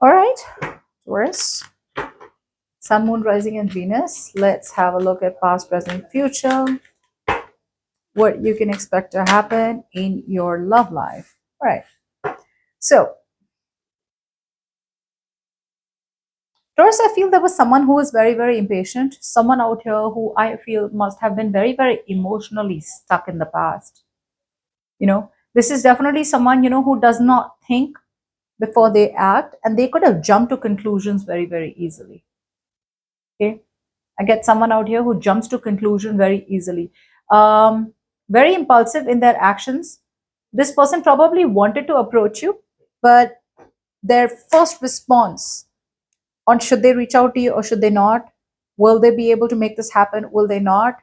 All right, Taurus, Sun, Moon, Rising, and Venus. Let's have a look at past, present, future. What you can expect to happen in your love life. All right. So, Taurus, I feel there was someone who was very, very impatient. Someone out here who I feel must have been very, very emotionally stuck in the past. This is definitely someone, who does not think before they act, and they could have jumped to conclusions very, very easily. Okay. I get someone out here who jumps to conclusion very easily. Very impulsive in their actions. This person probably wanted to approach you, but their first response on should they reach out to you or should they not, will they be able to make this happen, will they not,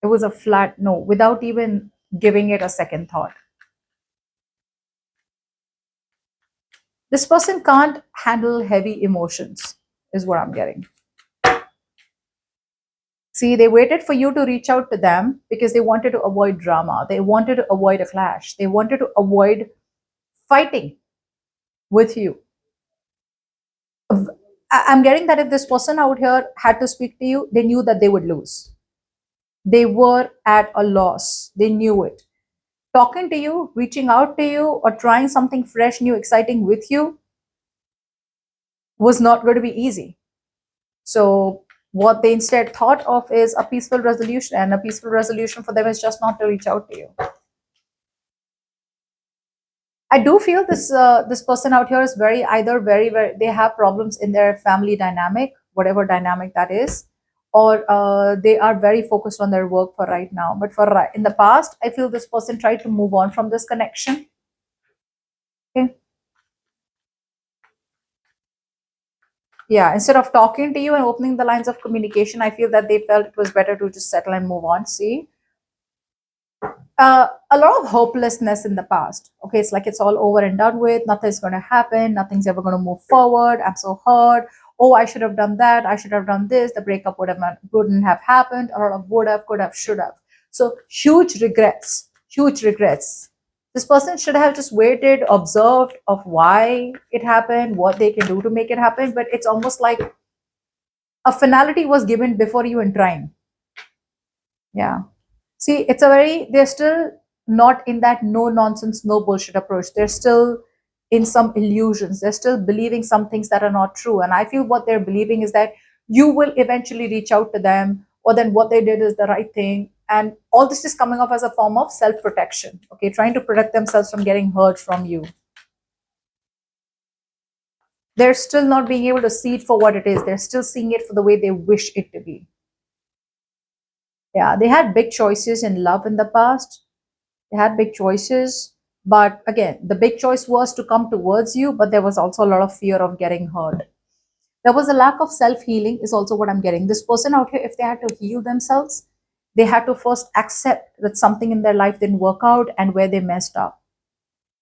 it was a flat no without even giving it a second thought. This person can't handle heavy emotions, is what I'm getting. See, they waited for you to reach out to them because they wanted to avoid drama. They wanted to avoid a clash. They wanted to avoid fighting with you. I'm getting that if this person out here had to speak to you, they knew that they would lose. They were at a loss. They knew it. Talking to you, reaching out to you, or trying something fresh, new, exciting with you was not going to be easy. So, what they instead thought of is a peaceful resolution, and a peaceful resolution for them is just not to reach out to you. I do feel this person out here is either very they have problems in their family dynamic, whatever dynamic that is, or they are very focused on their work for right now. But in the past, I feel this person tried to move on from this connection. Okay. Yeah, instead of talking to you and opening the lines of communication, I feel that they felt it was better to just settle and move on. See, a lot of hopelessness in the past. Okay, it's like it's all over and done with. Nothing's going to happen. Nothing's ever going to move forward. I'm so hurt. Oh, I should have done that. I should have done this. The breakup wouldn't have happened. A lot of would have, could have, should have. So huge regrets. Huge regrets. This person should have just waited, observed of why it happened, what they can do to make it happen. But it's almost like a finality was given before even trying. Yeah. See, they're still not in that no nonsense, no bullshit approach. They're still in some illusions. They're still believing some things that are not true. And I feel what they're believing is that you will eventually reach out to them, or then what they did is the right thing. And all this is coming off as a form of self protection, okay, trying to protect themselves from getting hurt from you. They're still not being able to see it for what it is. They're still seeing it for the way they wish it to be. Yeah, they had big choices in love in the past. They had big choices, but again, the big choice was to come towards you, but there was also a lot of fear of getting hurt. There was a lack of self healing, is also what I'm getting. This person out here, if they had to heal themselves, they had to first accept that something in their life didn't work out and where they messed up.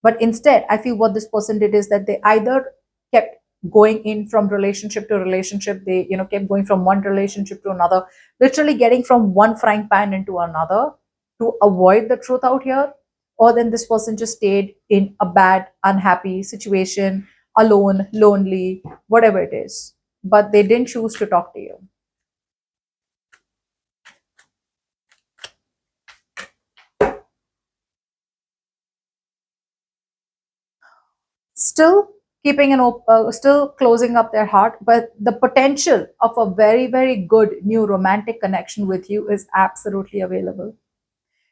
But instead, I feel what this person did is that they either kept going in from relationship to relationship. They, kept going from one relationship to another, literally getting from one frying pan into another to avoid the truth out here. Or then this person just stayed in a bad, unhappy situation, alone, lonely, whatever it is. But they didn't choose to talk to you. Still still closing up their heart, but the potential of a very, very good new romantic connection with you is absolutely available.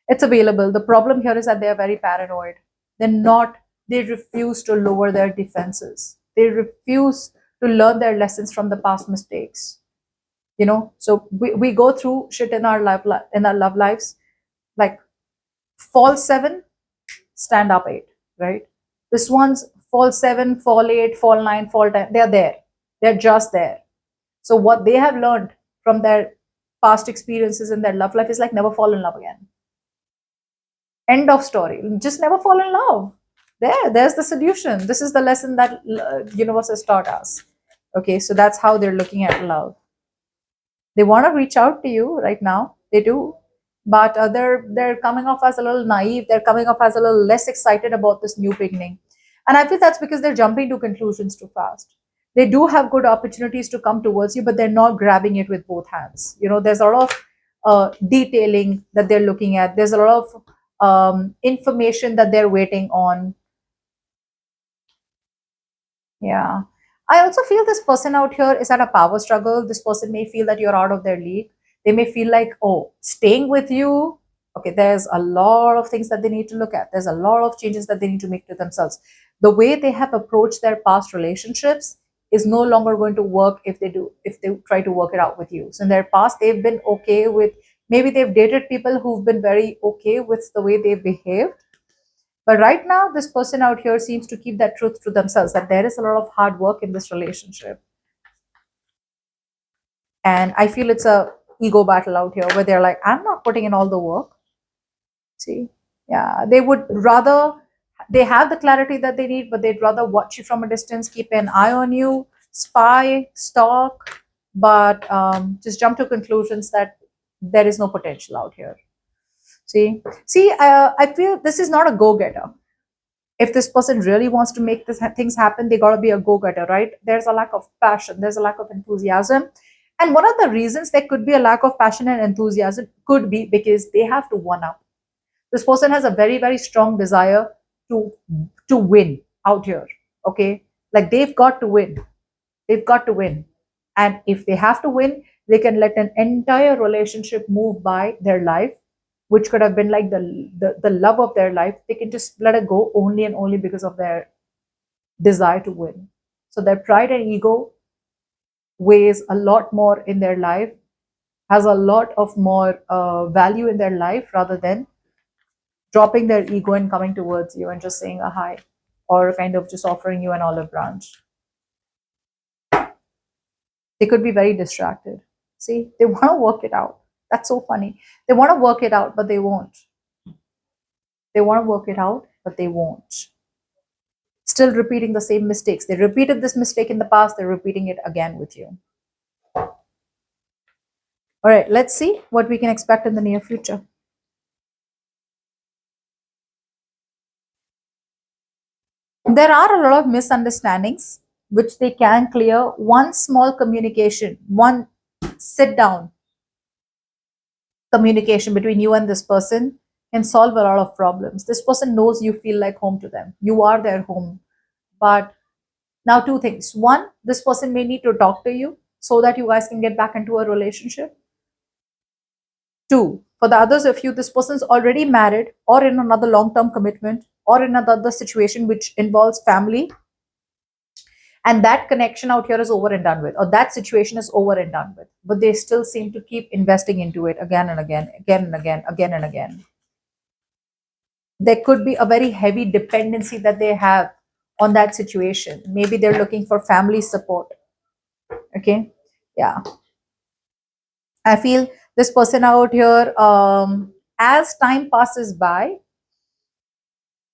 It's available. The problem here is that they are very paranoid. They refuse to lower their defenses. They refuse to learn their lessons from the past mistakes. So we go through shit in our love lives, like fall 7, stand up 8, right? This one's fall 7, fall 8, fall 9, fall 10. They're there. They're just there. So what they have learned from their past experiences in their love life is like never fall in love again. End of story. Just never fall in love. There's the solution. This is the lesson that universe has taught us. Okay, so that's how they're looking at love. They want to reach out to you right now. They do, but they're coming off as a little naive. They're coming off as a little less excited about this new beginning. And I feel that's because they're jumping to conclusions too fast. They do have good opportunities to come towards you, but they're not grabbing it with both hands. There's a lot of detailing that they're looking at. There's a lot of information that they're waiting on. Yeah. I also feel this person out here is at a power struggle. This person may feel that you're out of their league. They may feel like, oh, staying with you, okay, there's a lot of things that they need to look at. There's a lot of changes that they need to make to themselves. The way they have approached their past relationships is no longer going to work if they try to work it out with you. So in their past, they've been okay with, maybe they've dated people who've been very okay with the way they've behaved, but right now, this person out here seems to keep that truth to themselves, that there is a lot of hard work in this relationship. And I feel it's a ego battle out here where they're like, I'm not putting in all the work. See? Yeah. They would rather, they have the clarity that they need, but they'd rather watch you from a distance, keep an eye on you, spy, stalk, but just jump to conclusions that there is no potential out here. See, I feel this is not a go-getter. If this person really wants to make things happen, they got to be a go-getter, right? There's a lack of passion, there's a lack of enthusiasm. And one of the reasons there could be a lack of passion and enthusiasm could be because they have to one up. This person has a very, very strong desire to win out here. Okay, like they've got to win. They've got to win. And if they have to win, they can let an entire relationship move by their life, which could have been like the love of their life. They can just let it go only and only because of their desire to win. So their pride and ego weighs a lot more in their life, has a lot of more value in their life rather than dropping their ego and coming towards you and just saying a hi or kind of just offering you an olive branch. They could be very distracted. See, they want to work it out. That's so funny. They want to work it out, but they won't. They want to work it out, but they won't. Still repeating the same mistakes. They repeated this mistake in the past, they're repeating it again with you. All right, let's see what we can expect in the near future. There are a lot of misunderstandings which they can clear. One small communication, one sit down communication between you and this person can solve a lot of problems. This person knows you feel like home to them. You are their home. But now, two things. One, this person may need to talk to you so that you guys can get back into a relationship. Two, for the others of you, this person's already married or in another long term commitment or in another situation which involves family, and that connection out here is over and done with, or that situation is over and done with, but they still seem to keep investing into it again and again, again and again, again and again. There could be a very heavy dependency that they have on that situation. Maybe they're looking for family support. Okay. Yeah. I feel this person out here, as time passes by,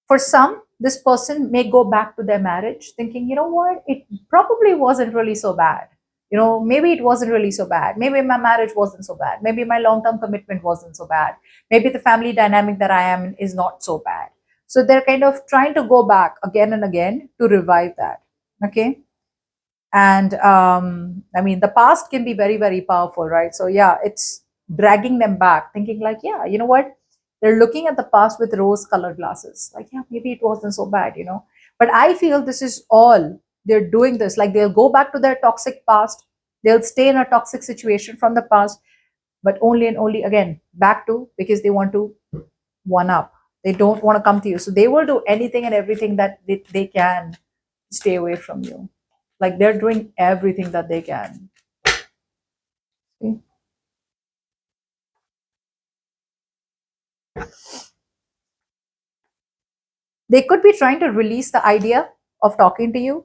for some, this person may go back to their marriage thinking, you know what, it probably wasn't really so bad. Maybe it wasn't really so bad. Maybe my marriage wasn't so bad. Maybe my long term commitment wasn't so bad. Maybe the family dynamic that I am in is not so bad. So they're kind of trying to go back again and again to revive that. Okay. And I mean, the past can be very, very powerful, right? So yeah, it's dragging them back, thinking like, yeah, you know what, they're looking at the past with rose colored glasses, like, yeah, maybe it wasn't so bad. But I feel this is all they're doing. This, like, they'll go back to their toxic past, they'll stay in a toxic situation from the past, but only and only again back to, because they want to one up. They don't want to come to you, so they will do anything and everything that they can stay away from you. Like, they're doing everything that they can. See? They could be trying to release the idea of talking to you.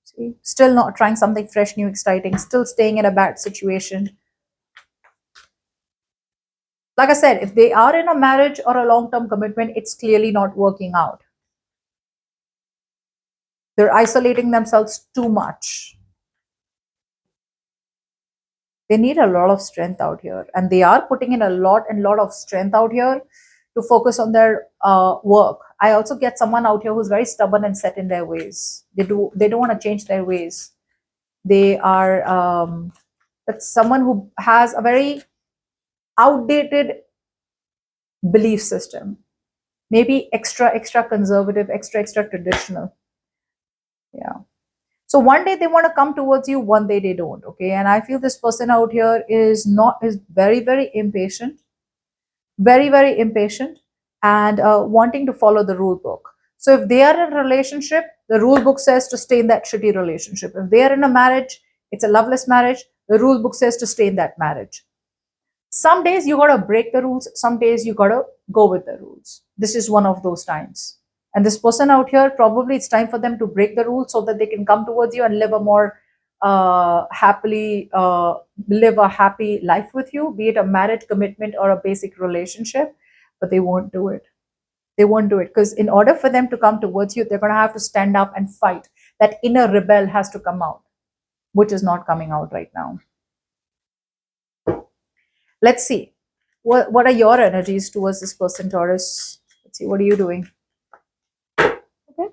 See? Still not trying something fresh, new, exciting, still staying in a bad situation. Like I said, if they are in a marriage or a long term commitment, it's clearly not working out. They're isolating themselves too much. They need a lot of strength out here, and they are putting in a lot of strength out here to focus on their work. I also get someone out here who's very stubborn and set in their ways. They don't want to change their ways. They are that's someone who has a very outdated belief system, maybe extra conservative, extra traditional. Yeah. So one day they want to come towards you, one day they don't. Okay. And I feel this person out here is very impatient, very impatient, and wanting to follow the rule book. So if they are in a relationship, the rule book says to stay in that shitty relationship. If they are in a marriage, it's a loveless marriage, the rule book says to stay in that marriage. Some days you got to break the rules, some days you got to go with the rules. This is one of those times. And this person out here, probably it's time for them to break the rules so that they can come towards you and live a more live a happy life with you, be it a marriage commitment or a basic relationship. But they won't do it. They won't do it because in order for them to come towards you, they're going to have to stand up and fight. That inner rebel has to come out, which is not coming out right now. Let's see. What are your energies towards this person, Taurus? Let's see. What are you doing? Okay.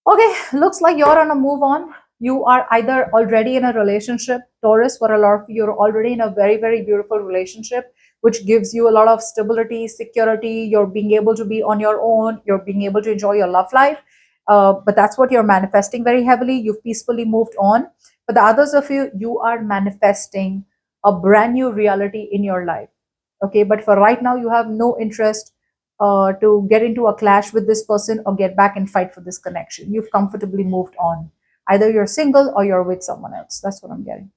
Okay. Looks like you're on a move on. You are either already in a relationship, Taurus, for a lot of you, you're already in a very beautiful relationship, which gives you a lot of stability, security. You're being able to be on your own. You're being able to enjoy your love life. But that's what you're manifesting very heavily. You've peacefully moved on. For the others of you, you are manifesting a brand new reality in your life. Okay, but for right now, you have no interest to get into a clash with this person or get back and fight for this connection. You've comfortably moved on. Either you're single or you're with someone else. That's what I'm getting.